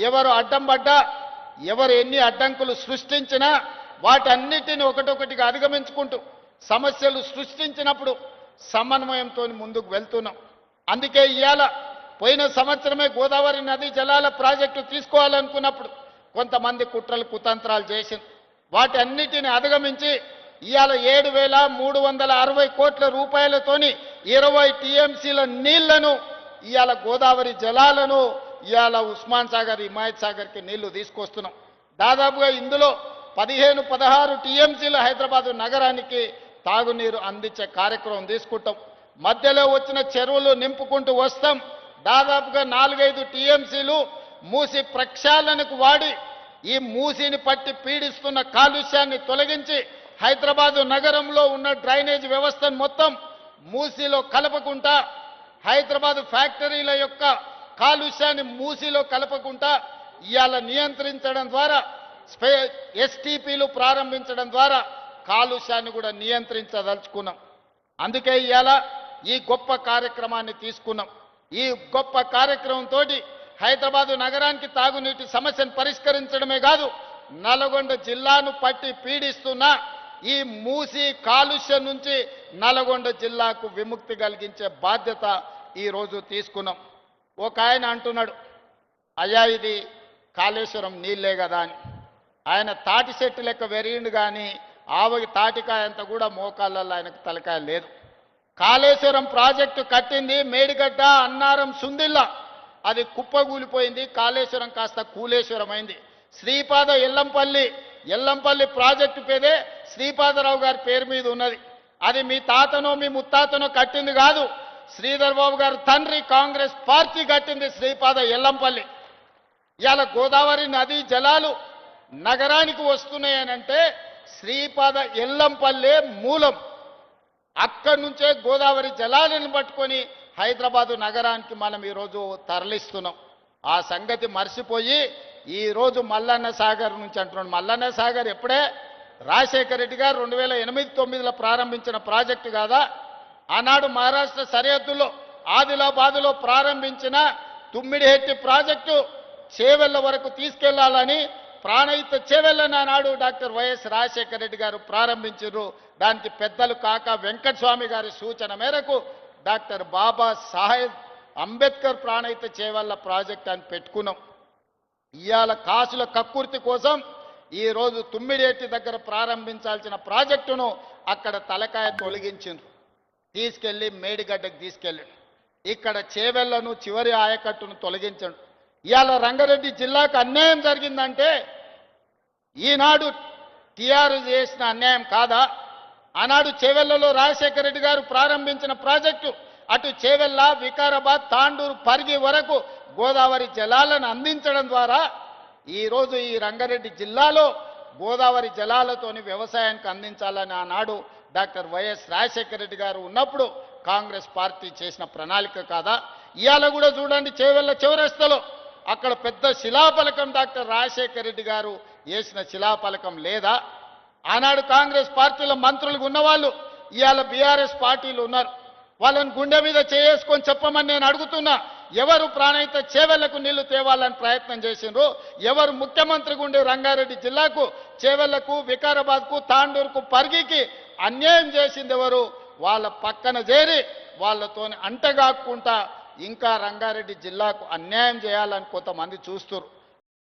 ఎవరు అడ్డం పడ్డా ఎవరు ఎన్ని అడ్డంకులు సృష్టించినా వాటన్నిటిని ఒకటొకటిగా అధిగమించుకుంటూ సమస్యలు సృష్టించినప్పుడు సమన్వయంతో ముందుకు వెళ్తున్నాం. అందుకే ఇవాళ పోయిన సంవత్సరమే గోదావరి నదీ జలాల ప్రాజెక్టు తీసుకోవాలనుకున్నప్పుడు కొంతమంది కుట్రలు కుతంత్రాలు చేసింది. వాటన్నిటిని అధిగమించి ఇవాళ 7,360 కోట్ల రూపాయలతోని 20 టీఎంసీల నీళ్లను ఇవాళ గోదావరి జలాలను ఇవాళ ఉస్మాన్ సాగర్ హిమాయత్ సాగర్కి నీళ్లు తీసుకొస్తున్నాం. దాదాపుగా ఇందులో 15-16 టీఎంసీల హైదరాబాదు నగరానికి తాగునీరు అందించే కార్యక్రమం తీసుకుంటాం. మధ్యలో వచ్చిన చెరువులు నింపుకుంటూ వస్తాం. దాదాపుగా 4-5 టీఎంసీలు మూసి ప్రక్షాళనకు వాడి ఈ మూసిని పట్టి పీడిస్తున్న కాలుష్యాన్ని తొలగించి హైదరాబాదు నగరంలో ఉన్న డ్రైనేజ్ వ్యవస్థను మొత్తం మూసిలో కలపకుండా హైదరాబాదు ఫ్యాక్టరీల యొక్క కాలుష్యాన్ని మూసిలో కలపకుండా ఇవాళ నియంత్రించడం ద్వారా ఎస్టీపీలు ప్రారంభించడం ద్వారా కాలుష్యాన్ని కూడా నియంత్రించదలుచుకున్నాం. అందుకే ఇవాళ ఈ గొప్ప కార్యక్రమాన్ని తీసుకున్నాం. ఈ గొప్ప కార్యక్రమంతో హైదరాబాదు నగరానికి తాగునీటి సమస్యను పరిష్కరించడమే కాదు, నల్గొండ జిల్లాను పట్టి పీడిస్తున్న ఈ మూసి కాలుష్యం నుంచి నల్గొండ జిల్లాకు విముక్తి కలిగించే బాధ్యత ఈరోజు తీసుకున్నాం. ఒక ఆయన అంటున్నాడు, అయ్యా ఇది కాళేశ్వరం నీళ్ళే కదా అని. ఆయన తాటి చెట్టు లెక్క వెరిగిండు కానీ ఆవకి తాటికాయ అంతా కూడా మోకాళ్ళల్లో ఆయనకు తలకాయ లేదు. కాళేశ్వరం ప్రాజెక్టు కట్టింది మేడిగడ్డ, అన్నారం, సుందిల్లా, అది కుప్పగూలిపోయింది. కాళేశ్వరం కాస్త కూలేశ్వరం అయింది. శ్రీపాద ఎల్లంపల్లి ప్రాజెక్టు పేదే శ్రీపాదరావు గారి పేరు మీద ఉన్నది. అది మీ తాతనో మీ ముత్తాతనో కట్టింది కాదు, శ్రీధర్ బాబు గారు తండ్రి కాంగ్రెస్ పార్టీ కట్టింది శ్రీపాద ఎల్లంపల్లి. ఇవాళ గోదావరి నదీ జలాలు నగరానికి వస్తున్నాయనంటే శ్రీపాద ఎల్లంపల్లె మూలం. అక్కడి నుంచే గోదావరి జలాలను పట్టుకొని హైదరాబాదు నగరానికి మనం ఈరోజు తరలిస్తున్నాం. ఆ సంగతి మర్చిపోయి ఈరోజు మల్లన్న సాగర్ నుంచి అంటున్నాడు. మల్లన్న సాగర్ ఎప్పుడే రాజశేఖర రెడ్డి గారు 2008-9లో ప్రారంభించిన ప్రాజెక్టు కాదా? ఆనాడు మహారాష్ట్ర సరిహద్దుల్లో ఆదిలాబాదులో ప్రారంభించిన తుమ్మిడిహెట్టి ప్రాజెక్టు చేవెళ్ల వరకు తీసుకెళ్లాలని ప్రాణహిత చేవెళ్లను ఆనాడు డాక్టర్ వైఎస్ రాజశేఖర రెడ్డి గారు ప్రారంభించారు. దానికి పెద్దలు కాక వెంకటస్వామి గారి సూచన మేరకు డాక్టర్ బాబాసాహెబ్ అంబేద్కర్ ప్రాణహిత చేవెళ్ల ప్రాజెక్ట్ అని పెట్టుకున్నాం. ఇవాళ కాసుల కక్కుర్తి కోసం ఈరోజు తుమ్మిడిహెట్టి దగ్గర ప్రారంభించాల్సిన ప్రాజెక్టును అక్కడ తలకాయ తొలగించిండ్రు, తీసుకెళ్లి మేడిగడ్డకు తీసుకెళ్ళండి. ఇక్కడ చేవెళ్లను చివరి ఆయకట్టును తొలగించండు. ఇవాళ రంగారెడ్డి జిల్లాకు అన్యాయం జరిగిందంటే ఈనాడు టీఆర్ఎస్ చేసిన అన్యాయం కాదా? ఆనాడు చేవెళ్లలో రాజశేఖర రెడ్డి గారు ప్రారంభించిన ప్రాజెక్టు అటు చేవెళ్ల, వికారాబాద్, తాండూరు, పరిగి వరకు గోదావరి జలాలను అందించడం ద్వారా ఈరోజు ఈ రంగారెడ్డి జిల్లాలో గోదావరి జలాలతోని వ్యవసాయానికి అందించాలని ఆనాడు డాక్టర్ వైఎస్ రాజశేఖర రెడ్డి గారు ఉన్నప్పుడు కాంగ్రెస్ పార్టీ చేసిన ప్రణాళిక కాదా? ఇవాళ కూడా చూడండి, చేవెళ్ల చౌరస్తలో అక్కడ పెద్ద శిలాఫలకం డాక్టర్ రాజశేఖర రెడ్డి గారు వేసిన శిలాఫలకం లేదా? ఆనాడు కాంగ్రెస్ పార్టీలో మంత్రులుగా ఉన్నవాళ్ళు ఇవాళ బీఆర్ఎస్ పార్టీలు ఉన్నారు. వాళ్ళని గుండె మీద చేసుకొని చెప్పమని నేను అడుగుతున్నా. ఎవరు ప్రాణహిత చేవెళ్లకు నీళ్లు తేవాలని ప్రయత్నం చేసిండ్రు? ఎవరు ముఖ్యమంత్రిగా ఉండే రంగారెడ్డి జిల్లాకు, చేవెళ్లకు, వికారాబాద్కు, తాండూరుకు, పరిగికి అన్యాయం చేసింది ఎవరు? వాళ్ళ పక్కన చేరి వాళ్ళతోని అంటగాక్కుంటా ఇంకా రంగారెడ్డి జిల్లాకు అన్యాయం చేయాలని కొంతమంది చూస్తున్నారు.